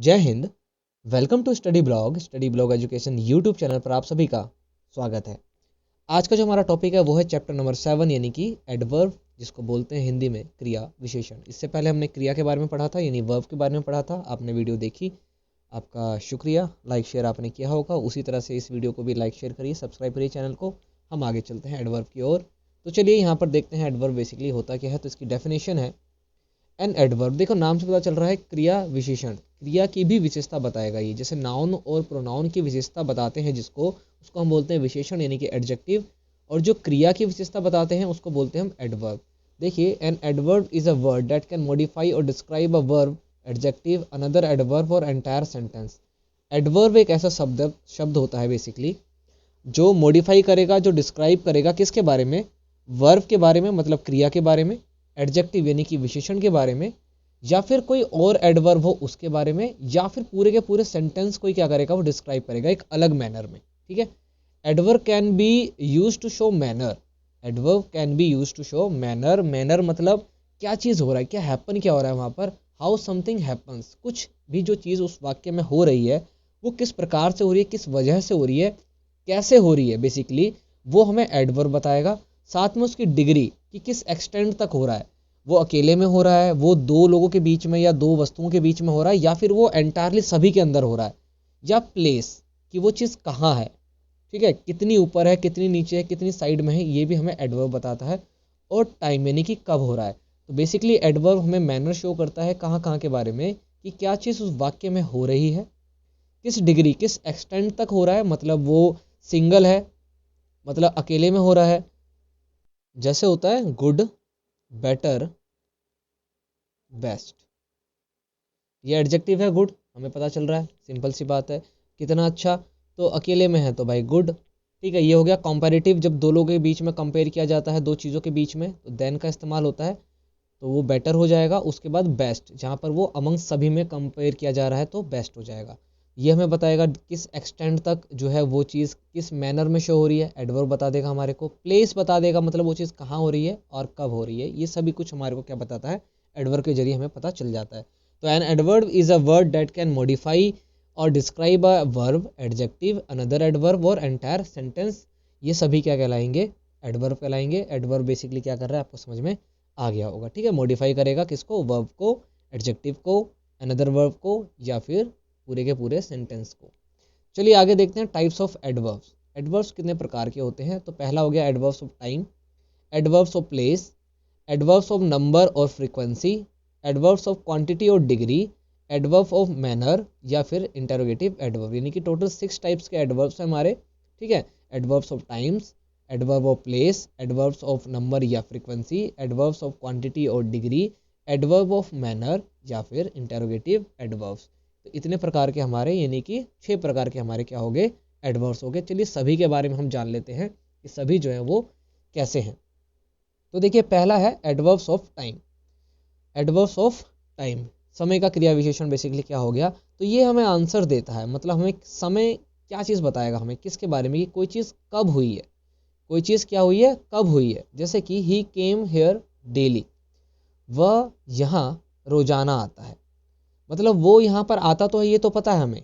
जय हिंद। Welcome to study blog education YouTube channel पर आप सभी का स्वागत है। आज का जो हमारा टॉपिक है वो है चैप्टर नंबर 7 यानी कि एडवर्ब, जिसको बोलते हैं हिंदी में क्रिया विशेषण। इससे पहले हमने क्रिया के बारे में पढ़ा था यानी वर्ब के बारे में पढ़ा था। आपने वीडियो देखी, आपका शुक्रिया। लाइक शेयर आपने किया होगा, उसी तरह से इस वीडियो को भी लाइक शेयर करिए, सब्सक्राइब करिए चैनल को। हम आगे चलते हैं एडवर्ब की ओर। तो चलिए यहाँ पर देखते हैं एडवर्ब बेसिकली होता क्या है। तो इसकी डेफिनेशन है एन एडवर्ब, देखो नाम से पता चल रहा है क्रिया विशेषण, क्रिया की भी विशेषता बताएगा ये। जैसे नाउन और प्रोनाउन की विशेषता बताते हैं जिसको, उसको हम बोलते हैं विशेषण यानी कि एडजेक्टिव। और जो क्रिया की विशेषता बताते हैं उसको बोलते हैं हम एडवर्ब। देखिए, an adverb is a word that can modify और describe a verb, adjective, another adverb और एंटायर सेंटेंस। एडवर्ब एक ऐसा शब्द होता है बेसिकली जो मॉडिफाई करेगा, जो डिस्क्राइब करेगा किसके बारे में, वर्ब के बारे में, मतलब क्रिया के बारे में, एडजेक्टिव यानी कि विशेषण के बारे में, या फिर कोई और एडवर्ब हो उसके बारे में, या फिर पूरे के पूरे सेंटेंस कोई क्या करेगा, वो डिस्क्राइब करेगा एक अलग मैनर में। ठीक है। Adverb can be use to show manner. Adverb can be use to show manner. Manner मतलब क्या चीज़ हो रहा है, क्या हैपन, क्या हो रहा है वहाँ पर, हाउ समथिंग हैपन्स। कुछ भी जो चीज़ उस वाक्य में हो रही है वो किस प्रकार से हो रही है, किस वजह से हो रही है, कैसे हो रही है, बेसिकली वो हमें एडवर्ब बताएगा। साथ में उसकी डिग्री कि किस एक्सटेंट तक हो रहा है, वो अकेले में हो रहा है, वो दो लोगों के बीच में या दो वस्तुओं के बीच में हो रहा है, या फिर वो एंटायरली सभी के अंदर हो रहा है, या प्लेस कि वो चीज़ कहाँ है। ठीक है, कितनी ऊपर है, कितनी नीचे है, कितनी साइड में है, ये भी हमें एडवर्ब बताता है। और टाइम यानी कि कब हो रहा है। तो बेसिकली एडवर्ब हमें मैनर शो करता है कहाँ कहाँ के बारे में, कि क्या चीज़ उस वाक्य में हो रही है, किस डिग्री, किस एक्सटेंट तक हो रहा है, मतलब वो सिंगल है, मतलब अकेले में हो रहा है। जैसे होता है गुड, बेटर, बेस्ट, ये एडजेक्टिव है गुड, हमें पता चल रहा है, सिंपल सी बात है। कितना अच्छा, तो अकेले में है तो भाई गुड। ठीक है, ये हो गया कंपैरेटिव, जब दो लोगों के बीच में कंपेयर किया जाता है, दो चीज़ों के बीच में, तो देन का इस्तेमाल होता है, तो वो बेटर हो जाएगा। उसके बाद बेस्ट, जहाँ पर वो अमंग सभी में कंपेयर किया जा रहा है तो बेस्ट हो जाएगा। ये हमें बताएगा किस एक्सटेंट तक जो है वो चीज़ किस मैनर में शो हो रही है, एडवर्ब बता देगा हमारे को। प्लेस बता देगा, मतलब वो चीज़ कहाँ हो रही है और कब हो रही है, ये सभी कुछ हमारे को क्या बताता है, एडवर्ब के जरिए हमें पता चल जाता है। तो an adverb is a word that can modify और describe a verb, adjective, another adverb और एंटायर सेंटेंस। ये सभी क्या कहलाएंगे, एडवर्ब कहलाएंगे। एडवर्ब बेसिकली क्या कर रहा है आपको समझ में आ गया होगा। ठीक है, मॉडिफाई करेगा किसको, वर्ब को, एडजेक्टिव को, अनदर वर्ब को, या फिर पूरे के पूरे सेंटेंस को। चलिए आगे देखते हैं टाइप्स ऑफ एडवर्ब्स। एडवर्ब्स कितने प्रकार के होते हैं। तो पहला हो गया adverbs of time, adverbs of place, adverbs of number और फ्रीक्वेंसी, एडवर्ब्स ऑफ क्वांटिटी और डिग्री, एडवर्ब ऑफ मैनर, या फिर इंटेरोगेटिव एडवर्ब। यानी कि टोटल 6 टाइप्स के एडवर्ब्स हैं हमारे। ठीक है, adverbs of times, adverb of place, adverbs of number या फ्रीक्वेंसी, एडवर्ब्स ऑफ क्वांटिटी और डिग्री, एडवर्ब ऑफ मैनर, या फिर इंटेरोगेटिव एडवर्ब्स। तो इतने प्रकार के हमारे, यानी कि 6 प्रकार के हमारे क्या हो गए, एडवर्ब्स हो गए। चलिए सभी के बारे में हम जान लेते हैं कि सभी जो है वो कैसे हैं। तो देखिए पहला है adverbs of time. Adverbs of time, समय का क्रिया विशेषण बेसिकली क्या हो गया, तो ये हमें आंसर देता है, मतलब हमें समय क्या चीज़ बताएगा, हमें किसके बारे में, कि कोई चीज़ कब हुई है, कोई चीज़ क्या हुई है, कब हुई है। जैसे कि ही केम हेयर डेली, वह यहाँ रोजाना आता है, मतलब वो यहाँ पर आता तो है ये तो पता है हमें,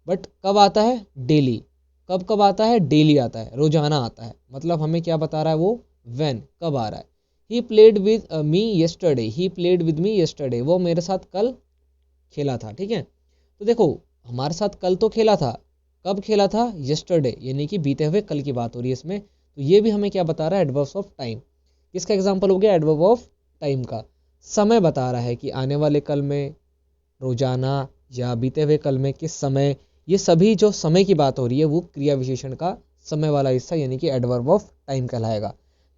बट कब आता है, डेली। कब कब आता है, डेली आता है, रोजाना आता है, मतलब हमें क्या बता रहा है वो, व्हेन, कब आ रहा है। He played with me yesterday, he played with me yesterday, वो मेरे साथ कल खेला था। ठीक है, तो देखो हमारे साथ कल तो खेला था, कब खेला था, येस्टरडे, यानी कि बीते हुए कल की बात हो रही है इसमें। तो ये भी हमें क्या बता रहा है, एडवर्ब्स ऑफ टाइम। किसका एग्जाम्पल हो गया, एडवर्ब ऑफ टाइम का। समय बता रहा है कि आने वाले कल में, रोजाना, या बीते हुए कल में, किस समय। ये सभी जो समय की बात हो रही है वो क्रिया विशेषण का समय वाला हिस्सा यानी कि एडवर्ब ऑफ टाइम कहलाएगा।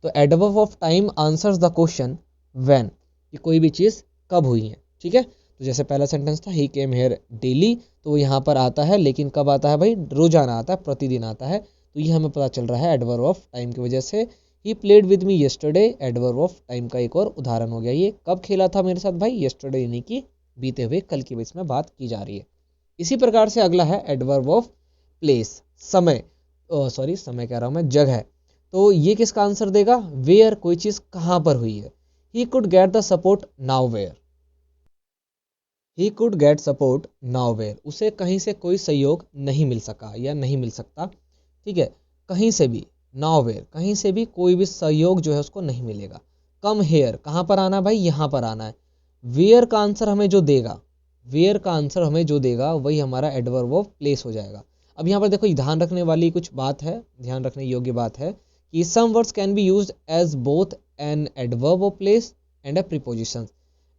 तो adverb of time answers the question when, कि कोई भी चीज़ कब हुई है। ठीक है, तो जैसे पहला सेंटेंस था ही केम हेयर डेली, तो वो यहाँ पर आता है, लेकिन कब आता है भाई, रोजाना आता है, प्रतिदिन आता है। तो ये हमें पता चल रहा है एडवर्ब ऑफ टाइम की वजह से। He played with me yesterday, adverb of time का एक और उदाहरण हो गया। ये कब खेला था मेरे साथ भाई, येस्टरडे, यानी कि बीते हुए कल की इसमें बात की जा रही है। इसी प्रकार से अगला है एडवर्ब ऑफ प्लेस, समय, सॉरी समय कह रहा हूं मैं, जगह। तो ये किसका आंसर देगा, वेयर, कोई चीज कहां पर हुई है। He could get the support now where, he could get support nowhere, उसे कहीं से कोई सहयोग नहीं मिल सका या नहीं मिल सकता। ठीक है, कहीं से भी, नाउवेयर कहीं से भी कोई भी सहयोग जो है उसको नहीं मिलेगा। कम हेयर, कहाँ पर आना भाई, यहाँ पर आना है। वेयर का आंसर हमें जो देगा, वेयर का आंसर हमें जो देगा वही हमारा एडवर्ब ऑफ प्लेस हो जाएगा। अब यहाँ पर देखो ध्यान रखने वाली कुछ बात है, ध्यान रखने योग्य बात है कि some words can be used as both an adverb of place and a preposition.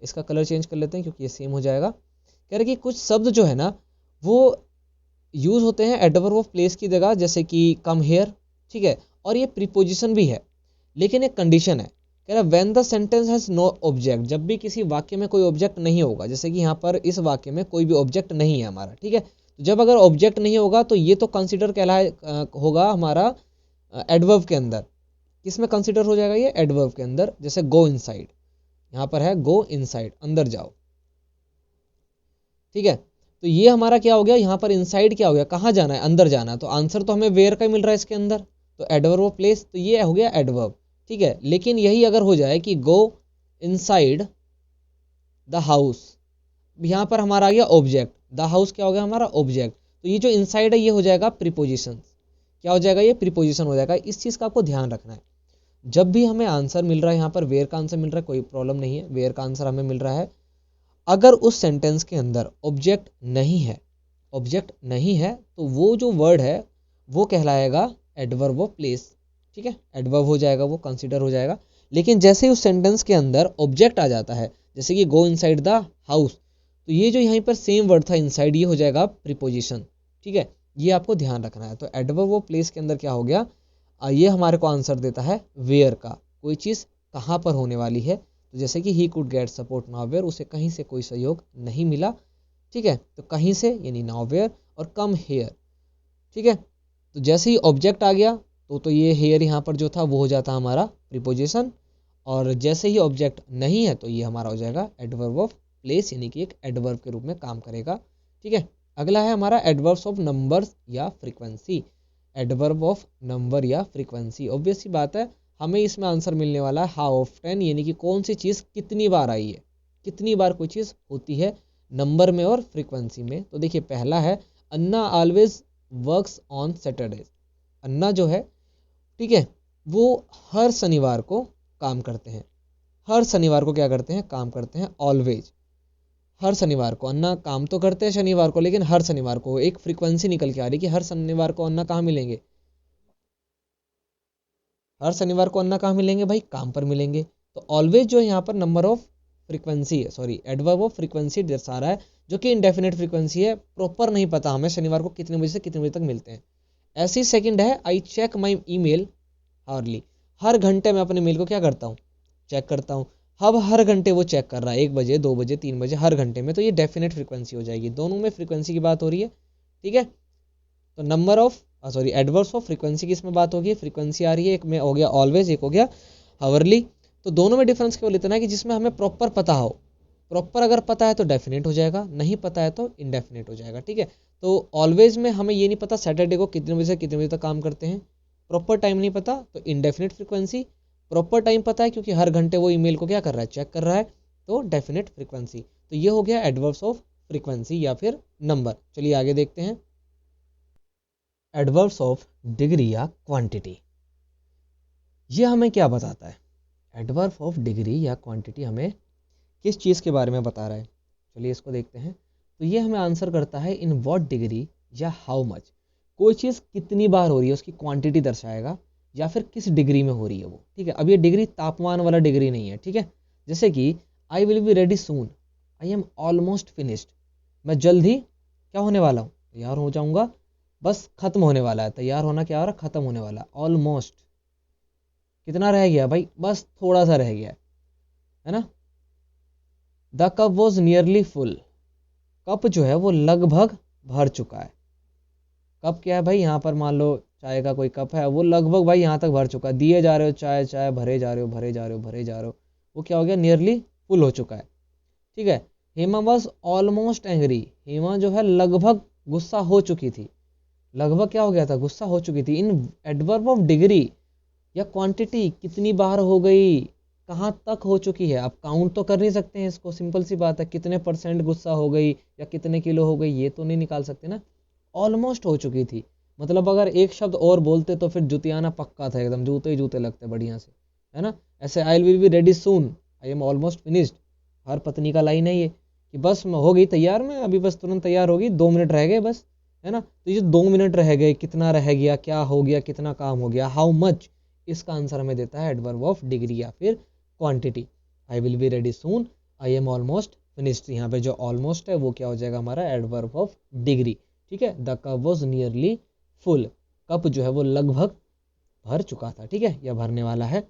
इसका कलर चेंज कर लेते हैं क्योंकि ये सेम हो जाएगा। कह रहे कि कुछ शब्द जो है ना वो यूज होते हैं एडवर्ब ऑफ प्लेस की जगह, जैसे कि कम हेयर, ठीक है, और ये प्रीपोजिशन भी है, लेकिन एक कंडीशन है। कह रहा when the sentence has no object, जब भी किसी वाक्य में कोई ऑब्जेक्ट नहीं होगा, जैसे कि यहाँ पर इस वाक्य में कोई भी ऑब्जेक्ट नहीं है हमारा, ठीक है, तो जब अगर ऑब्जेक्ट नहीं होगा तो ये तो कंसिडर कहलाए होगा हमारा एडवर्ब के अंदर। किस में कंसिडर हो जाएगा ये, एडवर्ब के अंदर। जैसे गो इनसाइड, यहाँ पर है गो इनसाइड, अंदर जाओ, ठीक है, तो ये हमारा क्या हो गया, यहाँ पर इनसाइड क्या हो गया, कहाँ जाना है, अंदर जाना है, तो आंसर तो हमें वेयर का ही मिल रहा है इसके अंदर, तो एडवर्ब ऑफ प्लेस, तो ये हो गया एडवर्ब, ठीक है। लेकिन यही अगर हो जाए कि गो इनसाइड द हाउस, यहाँ पर हमारा आ गया ऑब्जेक्ट, द हाउस क्या हो गया हमारा ऑब्जेक्ट, तो ये जो इनसाइड है ये हो जाएगा प्रीपोजिशन, क्या हो जाएगा, ये प्रीपोजिशन हो जाएगा। इस चीज का आपको ध्यान रखना है, जब भी हमें आंसर मिल रहा है, यहाँ पर वेयर का आंसर मिल रहा है, कोई प्रॉब्लम नहीं है, वेयर का आंसर हमें मिल रहा है, अगर उस सेंटेंस के अंदर ऑब्जेक्ट नहीं है, ऑब्जेक्ट नहीं है, तो वो जो वर्ड है वो कहलाएगा एडवर्ब ऑफ प्लेस, ठीक है, एडवर्ब हो जाएगा, वो कंसीडर हो जाएगा। लेकिन जैसे ही उस सेंटेंस के अंदर ऑब्जेक्ट आ जाता है, जैसे कि गो इनसाइड द हाउस, तो ये जो यहाँ पर सेम वर्ड था इनसाइड, ये हो जाएगा प्रीपोजिशन, ठीक है, ये आपको ध्यान रखना है। तो एडवर्ब ऑफ प्लेस के अंदर क्या हो गया, ये हमारे को आंसर देता है वेयर का, कोई चीज कहाँ पर होने वाली है। तो जैसे कि ही कुड गेट सपोर्ट नाउवेयर, उसे कहीं से कोई सहयोग नहीं मिला, ठीक है, तो कहीं से यानी नाउवेयर, और कम हेयर, ठीक है, तो जैसे ही ऑब्जेक्ट आ गया तो ये हेयर यहाँ पर जो था वो हो जाता हमारा प्रीपोजिशन, और जैसे ही ऑब्जेक्ट नहीं है तो ये हमारा हो जाएगा एडवर्ब ऑफ प्लेस, यानी कि एक एडवर्ब के रूप में काम करेगा, ठीक है। अगला है हमारा एडवर्ब्स ऑफ नंबर्स या फ्रीक्वेंसी, एडवर्ब ऑफ नंबर या फ्रीक्वेंसी। ऑब्वियस सी बात है, हमें इसमें आंसर मिलने वाला है हाउ ऑफ्टन, यानी कि कौन सी चीज़ कितनी बार आई है, कितनी बार कोई चीज़ होती है नंबर में और फ्रीक्वेंसी में। तो देखिए पहला है अन्ना ऑलवेज वर्क्स ऑन सैटरडेज, अन्ना जो है, ठीक है, वो हर शनिवार को काम करते हैं, हर शनिवार को क्या करते हैं, काम करते हैं, ऑलवेज, हर शनिवार को अन्ना काम तो करते हैं शनिवार को, लेकिन हर शनिवार को, एक फ्रीक्वेंसी निकल के आ रही कि हर शनिवार को अन्ना कहाँ मिलेंगे, हर शनिवार को अन्ना कहाँ मिलेंगे भाई, काम पर मिलेंगे। तो ऑलवेज जो है यहाँ पर नंबर ऑफ फ्रीक्वेंसी है, सॉरी एडवर्ब ऑफ फ्रीक्वेंसी दर्शा रहा है, जो कि इनडेफिनेट फ्रीक्वेंसी है, प्रॉपर नहीं पता हमें शनिवार को कितने बजे से कितने बजे तक मिलते हैं। ऐसी सेकंड है I check my email hardly, हर घंटे मैं अपने मेल को क्या करता हूँ, चेक करता हूँ। अब हर घंटे वो चेक कर रहा है, 1 बजे 2 बजे 3 बजे, हर घंटे में, तो ये डेफिनेट फ्रीक्वेंसी हो जाएगी, दोनों में फ्रीक्वेंसी की बात हो रही है, ठीक है। तो number of sorry adverbs of frequency की इसमें बात होगी, फ्रीक्वेंसी आ रही है, एक में हो गया ऑलवेज, एक हो गया हावरली। तो दोनों में डिफरेंस केवल इतना है कि जिसमें हमें प्रॉपर पता हो, प्रॉपर अगर पता है तो डेफिनेट हो जाएगा, नहीं पता है तो इनडेफिनेट हो जाएगा, ठीक है। तो ऑलवेज में हमें ये नहीं पता सैटरडे को कितने बजे से कितने बजे तक काम करते हैं, प्रॉपर टाइम नहीं पता तो इनडेफिनेट फ्रीक्वेंसी, प्रॉपर टाइम पता है क्योंकि हर घंटे वो ईमेल को क्या कर रहा है, चेक कर रहा है, तो डेफिनेट फ्रीक्वेंसी। तो ये हो गया एडवर्ब्स ऑफ फ्रीक्वेंसी या फिर नंबर। चलिए आगे देखते हैं एडवर्ब्स ऑफ डिग्री या क्वांटिटी। ये हमें क्या बताता है, एडवर्ब ऑफ डिग्री या क्वांटिटी हमें किस चीज़ के बारे में बता रहा है, चलिए इसको देखते हैं। तो ये हमें आंसर करता है इन व्हाट डिग्री या हाउ मच, कोई चीज़ कितनी बार हो रही है उसकी क्वांटिटी दर्शाएगा, या फिर किस डिग्री में हो रही है वो, ठीक है। अब ये डिग्री तापमान वाला डिग्री नहीं है, ठीक है। जैसे कि आई will be ready soon, I am almost finished, मैं जल्द ही क्या होने वाला हूँ, तैयार हो जाऊंगा, बस खत्म होने वाला है, तैयार होना क्या हो रहा है, खत्म होने वाला, ऑलमोस्ट, कितना रह गया भाई, बस थोड़ा सा रह गया है ना। The cup was nearly full, cup जो है वो लगभग भर चुका है, कप क्या है भाई, यहाँ पर मान लो चाय का कोई कप है, वो लगभग भाई यहाँ तक भर चुका है, दिए जा रहे हो चाय चाय, भरे जा रहे हो भरे जा रहे हो भरे जा रहे हो, वो क्या हो गया, नियरली फुल हो चुका है, ठीक है। Hema was almost angry, Hema जो है लगभग गुस्सा हो चुकी थी, लगभग क्या हो गया था, गुस्सा हो चुकी थी। इन एडवर्ब ऑफ डिग्री या क्वांटिटी कितनी बार हो गई, कहाँ तक हो चुकी है, आप काउंट तो कर नहीं सकते हैं इसको, सिंपल सी बात है, कितने परसेंट गुस्सा हो गई या कितने किलो हो गई ये तो नहीं निकाल सकते ना। ऑलमोस्ट हो चुकी थी, मतलब अगर एक शब्द और बोलते तो फिर जुतियाना पक्का था, एकदम जूते ही जूते लगते बढ़िया से, है ना। ऐसे I will be ready soon, I am almost finished, हर पत्नी का लाइन है ये कि बस मैं हो गई तैयार, मैं अभी बस तुरंत तैयार होगी, 2 मिनट रह गए बस, है ना। तो ये 2 मिनट रह गए, कितना रह गया, क्या हो गया, कितना काम हो गया, हाउ मच, इसका आंसर हमें देता है एडवर्ब ऑफ डिग्री या फिर quantity. I will be ready soon, I am almost finished, यहाँ पे जो ऑलमोस्ट है वो क्या हो जाएगा हमारा एडवर्ब ऑफ डिग्री। ठीक है, the cup was nearly full, cup जो है वो लगभग भर चुका था, ठीक है, या भरने वाला है।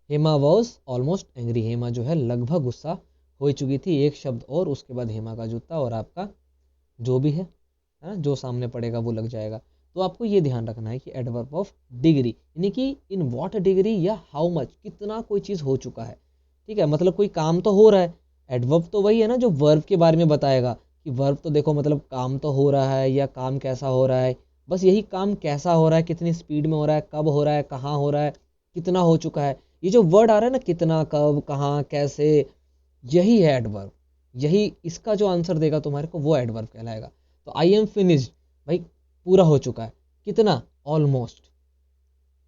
Hema was almost angry, Hema जो है लगभग गुस्सा हो चुकी थी, एक शब्द और उसके बाद हेमा का जूता और आपका जो भी है ना, जो सामने पड़ेगा वो लग जाएगा। तो आपको ये ध्यान रखना है कि एडवर्ब ऑफ डिग्री यानी कि इन व्हाट डिग्री या हाउ मच, कितना कोई चीज़ हो चुका है, ठीक है, मतलब कोई काम तो हो रहा है। एडवर्ब तो वही है ना जो वर्ब के बारे में बताएगा कि वर्ब तो देखो मतलब काम तो हो रहा है या काम कैसा हो रहा है, बस यही काम कैसा हो रहा है, कितनी स्पीड में हो रहा है, कब हो रहा है, कहाँ हो रहा है, कितना हो चुका है। ये जो वर्ड आ रहा है ना, कितना, कब, कहाँ, कैसे, यही है एडवर्ब, यही इसका जो आंसर देगा तुम्हारे को वो एडवर्ब कहलाएगा। तो आई एम फिनिश्ड, भाई पूरा हो चुका है, कितना, ऑलमोस्ट,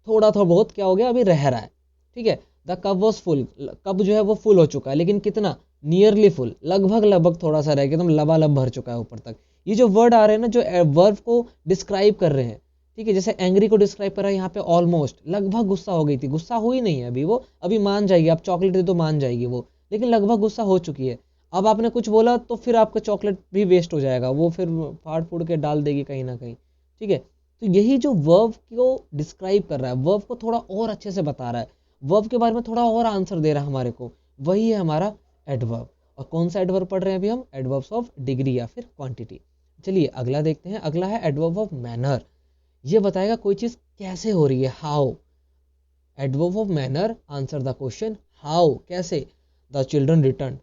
थोड़ा थोड़ा बहुत क्या हो गया अभी रह रहा है, ठीक है। The cup was full, cup जो है वो फुल हो चुका है, लेकिन कितना, नियरली फुल, लगभग लगभग थोड़ा सा रह गया, एकदम लबालब भर चुका है ऊपर तक। ये जो वर्ड आ रहे हैं ना जो वर्ब को डिस्क्राइब कर रहे हैं, ठीक है, जैसे एंग्री को डिस्क्राइब कर रहा है यहाँ पे ऑलमोस्ट, लगभग गुस्सा हो गई थी, गुस्सा हुई नहीं है अभी वो, अभी मान जाएगी, आप चॉकलेट दे तो मान जाएगी वो, लेकिन लगभग गुस्सा हो चुकी है। अब आपने कुछ बोला तो फिर आपका चॉकलेट भी वेस्ट हो जाएगा, वो फिर फाड़ फूड़ के डाल देगी कहीं ना कहीं, ठीक है। तो यही जो वर्ब को डिस्क्राइब कर रहा है, वर्ब को थोड़ा और अच्छे से बता रहा है, वर्ब के बारे में थोड़ा और आंसर दे रहा है हमारे को, वही है हमारा एडवर्ब। और कौन सा एडवर्ब पढ़ रहे हैं अभी हम, एडवर्ब्स ऑफ डिग्री या फिर क्वांटिटी। चलिए अगला देखते हैं, अगला है एडवर्ब ऑफ मैनर, ये बताएगा कोई चीज कैसे हो रही है, how. Adverb of manner answer the question how, कैसे। द चिल्ड्रन रिटर्न,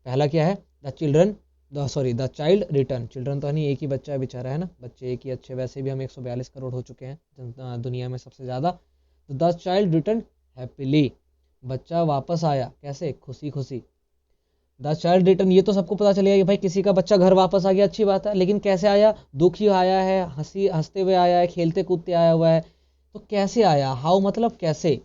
पहला क्या है, the children, the child return, children तो नहीं, एक ही बच्चा है बेचारा, है ना, बच्चे एक ही अच्छे, वैसे भी हम 142 करोड़ हो चुके हैं दुनिया में सबसे ज़्यादा। तो द चाइल्ड रिटर्न हैप्पीली, बच्चा वापस आया, कैसे, खुशी खुशी। द चाइल्ड रिटर्न, ये तो सबको पता चलेगा कि भाई किसी का बच्चा घर वापस आ गया, अच्छी बात है, लेकिन कैसे आया, दुखी आया है, हंसते हुए आया है, खेलते कूदते आया हुआ है, तो कैसे आया, हाउ मतलब कैसे,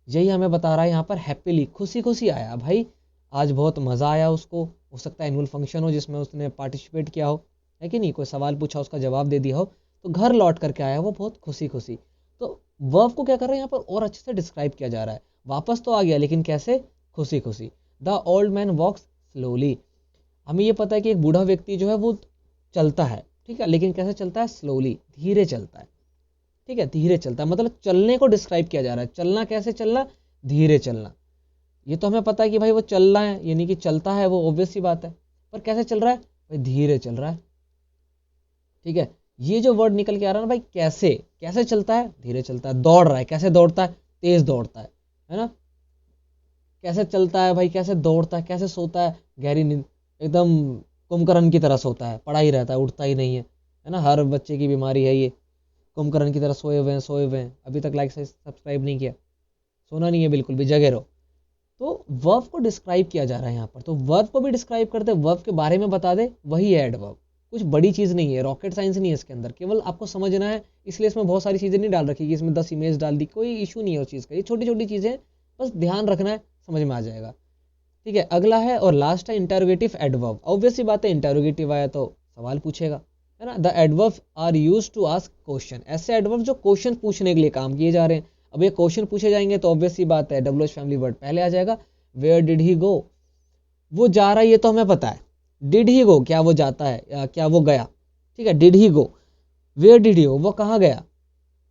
यही हमें बता रहा है यहाँ पर, हैप्पीली, खुशी खुशी आया भाई, आज बहुत मज़ा आया उसको, हो सकता है एनुअल फंक्शन हो जिसमें उसने पार्टिसिपेट किया हो, है कि नहीं, कोई सवाल पूछा उसका जवाब दे दिया हो, तो घर लौट करके आया वो बहुत खुशी खुशी। तो वर्ब को क्या कर रहे हैं यहाँ पर और अच्छे से डिस्क्राइब किया जा रहा है, वापस तो आ गया लेकिन कैसे, खुशी खुशी। The old man walks slowly, हमें ये पता है कि एक बूढ़ा व्यक्ति जो है वो चलता है, ठीक है, लेकिन कैसे चलता है, स्लोली, धीरे चलता है, ठीक है, धीरे चलता है, मतलब चलने को डिस्क्राइब किया जा रहा है, चलना कैसे चलना, धीरे चलना। ये तो हमें पता है कि भाई वो चल रहा है यानी कि चलता है, वो ऑब्वियस सी बात है, पर कैसे चल रहा है, भाई धीरे चल रहा है, ठीक है। ये जो वर्ड निकल के आ रहा है ना भाई, कैसे, कैसे चलता है, धीरे चलता है, दौड़ रहा है, कैसे दौड़ता है, तेज दौड़ता है ना, कैसे चलता है भाई, कैसे दौड़ता है, कैसे सोता है, गहरी नींद, एकदम कुंभकर्ण की तरह सोता है, पड़ा ही रहता है, उठता ही नहीं है ना, हर बच्चे की बीमारी है ये, कुंभकर्ण की तरह सोए हुए हैं, सोए हुए हैं, अभी तक लाइक से सब्सक्राइब नहीं किया, सोना नहीं है बिल्कुल भी, जगे रहो। तो वर्ब को डिस्क्राइब किया जा रहा है यहाँ पर, तो वर्ब को भी डिस्क्राइब कर दे, वर्ब के बारे में बता दे, वही है एडवर्ब, कुछ बड़ी चीज़ नहीं है, रॉकेट साइंस नहीं है इसके अंदर, केवल आपको समझना है, इसलिए इसमें बहुत सारी चीज़ें नहीं डाल रखी कि इसमें 10 इमेज डाल दी, कोई इशू नहीं है उस चीज़ का, ये छोटी छोटी चीज़ें बस ध्यान रखना है, समझ में आ जाएगा, ठीक है। अगला है और लास्ट है इंटरोगेटिव एडवर्ब, ऑब्वियस सी बात है, इंटरोगेटिव आया तो सवाल पूछेगा, है ना। The adverb are use to ask question, ऐसे एडवर्ब जो क्वेश्चन पूछने के लिए काम किए जा रहे हैं। अब ये क्वेश्चन पूछे जाएंगे तो ऑब्वियस सी बात है डब्ल्यूएच फैमिली वर्ड पहले आ जाएगा। वेयर डिड ही गो, वो जा रहा है ये तो हमें पता है, डिड ही गो क्या वो जाता है या क्या वो गया, ठीक है, did he go. Where did he go, वो कहाँ गया,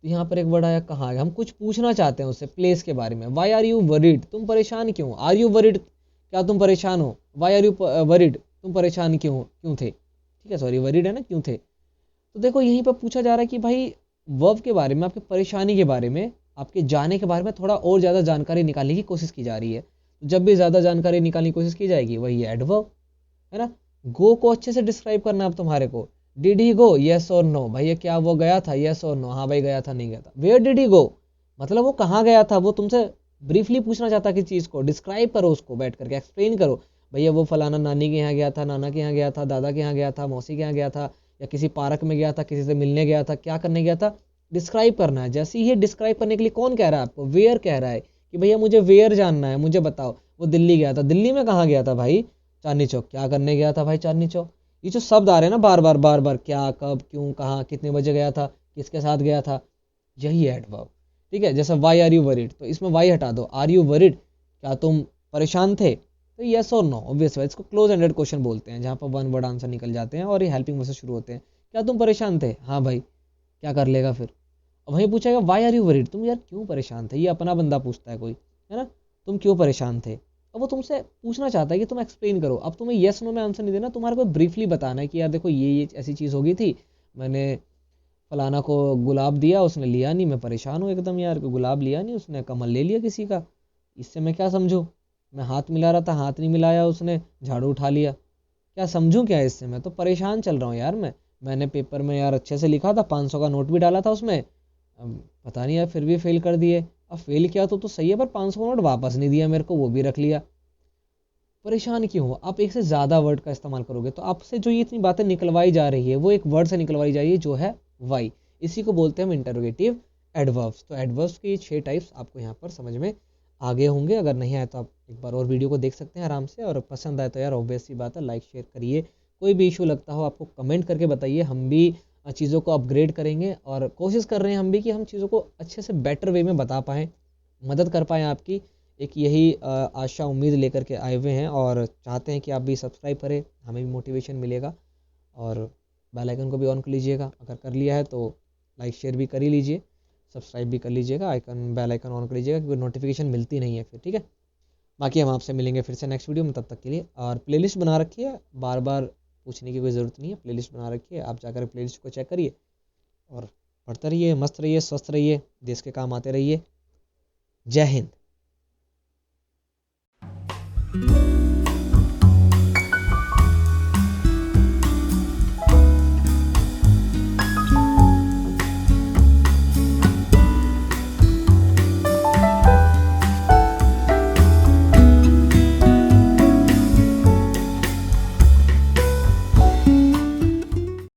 तो यहाँ पर एक वर्ड आया कहाँ गया, हम कुछ पूछना चाहते हैं उससे प्लेस के बारे में। वाई आर यू वरीड, तुम परेशान क्यों, आर यू वरीड, क्या तुम परेशान हो, वाई आर यू वरीड, तुम परेशान क्यों क्यों थे, ठीक है, सॉरी वरीड है ना, क्यों थे। तो देखो यहीं पर पूछा जा रहा है कि भाई वर्ब के बारे में, आपकी परेशानी के बारे में, आपके जाने के बारे में थोड़ा और ज़्यादा जानकारी निकालने की कोशिश की जा रही है। तो जब भी ज़्यादा जानकारी निकालने की कोशिश की जाएगी वही है एडवर्ब, है ना। गो को अच्छे से डिस्क्राइब करना अब तुम्हारे को, डिड ही गो येस और नो, भैया क्या वो गया था, येस और नो, हाँ भाई गया था नहीं गया था। वेयर डिड ही गो, मतलब वो कहाँ गया था, वो तुमसे ब्रीफली पूछना चाहता है किसी चीज़ को, डिस्क्राइब करो उसको, बैठ करके एक्सप्लेन करो, भैया वो फलाना नानी के यहाँ गया था, नाना के यहाँ गया था, दादा के यहाँ गया था, मौसी के यहाँ गया था, या किसी पार्क में गया था, किसी से मिलने गया था, क्या करने गया था, डिस्क्राइब करना है। जैसे ही डिस्क्राइब करने के लिए कौन कह रहा है आपको, वेयर कह रहा है कि भैया मुझे वेयर जानना है, मुझे बताओ। वो दिल्ली गया था, दिल्ली में कहाँ गया था भाई, चांदनी चौक। क्या करने गया था भाई चांदनी चौक। ये जो शब्द आ रहे हैं ना बार बार बार बार, क्या, कब, क्यों, कहाँ, कितने बजे गया था, किसके साथ गया था, यही है एडवर्ब। ठीक है, जैसे वाई आर यू वरीड, तो इसमें वाई हटा दो, आर यू वरीड, क्या तुम परेशान थे, तो यस और नो ऑब्वियस है। इसको क्लोज एंडेड क्वेश्चन बोलते हैं, जहाँ पर वन वर्ड आंसर निकल जाते हैं और ये हेल्पिंग वर्ड से शुरू होते हैं। क्या तुम परेशान थे, हाँ भाई, क्या कर लेगा फिर। अब वहीं पूछेगा वाई आर यू वरीड, तुम यार क्यों परेशान थे, ये अपना बंदा पूछता है कोई, है ना, तुम क्यों परेशान थे। अब वो तुमसे पूछना चाहता है कि तुम एक्सप्लेन करो। अब तुम्हें येस नो में आंसर नहीं देना, तुम्हारे को ब्रीफली बताना है कि यार देखो ये ऐसी चीज़ हो गई थी, मैंने फलाना को गुलाब दिया, उसने लिया नहीं, मैं परेशान हूँ एकदम यार, कि गुलाब लिया नहीं उसने, कमल ले लिया किसी का, इससे मैं क्या समझूँ। मैं हाथ मिला रहा था, हाथ नहीं मिलाया उसने, झाड़ू उठा लिया, क्या समझूँ क्या इससे, मैं तो परेशान चल रहा हूँ यार। मैंने पेपर में यार अच्छे से लिखा था, 500 का नोट भी डाला था उसमें, अब पता नहीं यार फिर भी फेल कर दिए। अब फेल किया तो सही है, पर 500 का नोट वापस नहीं दिया मेरे को, वो भी रख लिया। परेशान क्यों हो। आप एक से ज़्यादा वर्ड का इस्तेमाल करोगे तो आपसे जो ये इतनी बातें निकलवाई जा रही है वो एक वर्ड से निकलवाई जा रही है, जो है वाई। इसी को बोलते हैं हम इंटरोगेटिव एडवर्ब्स। तो एडवर्ब्स की 6 टाइप्स आपको यहाँ पर समझ में आ गए होंगे। अगर नहीं आए तो आप एक बार और वीडियो को देख सकते हैं आराम से, और पसंद आए तो यार ऑब्वियस सी बात है लाइक शेयर करिए। कोई भी इशू लगता हो आपको कमेंट करके बताइए, हम भी चीज़ों को अपग्रेड करेंगे, और कोशिश कर रहे हैं हम भी कि हम चीज़ों को अच्छे से बेटर वे में बता पाएँ, मदद कर पाएँ आपकी। एक यही आशा उम्मीद लेकर के आए हुए हैं, और चाहते हैं कि आप भी सब्सक्राइब करें, हमें भी मोटिवेशन मिलेगा। और बेल आइकन को भी ऑन कर लीजिएगा, अगर कर लिया है तो लाइक शेयर भी कर ही लीजिए, सब्सक्राइब भी कर लीजिएगा, आइकन बेल आइकन ऑन कर लीजिएगा, क्योंकि नोटिफिकेशन मिलती नहीं है फिर। ठीक है, बाकी हम आपसे मिलेंगे फिर से नेक्स्ट वीडियो में, तब तक के लिए। और प्लेलिस्ट बना रखी है, बार बार पूछने की कोई ज़रूरत नहीं है, प्लेलिस्ट बना रखी है, आप जाकर प्लेलिस्ट को चेक करिए और पढ़ते रहिए, मस्त रहिए, स्वस्थ रहिए, देश के काम आते रहिए। जय हिंद।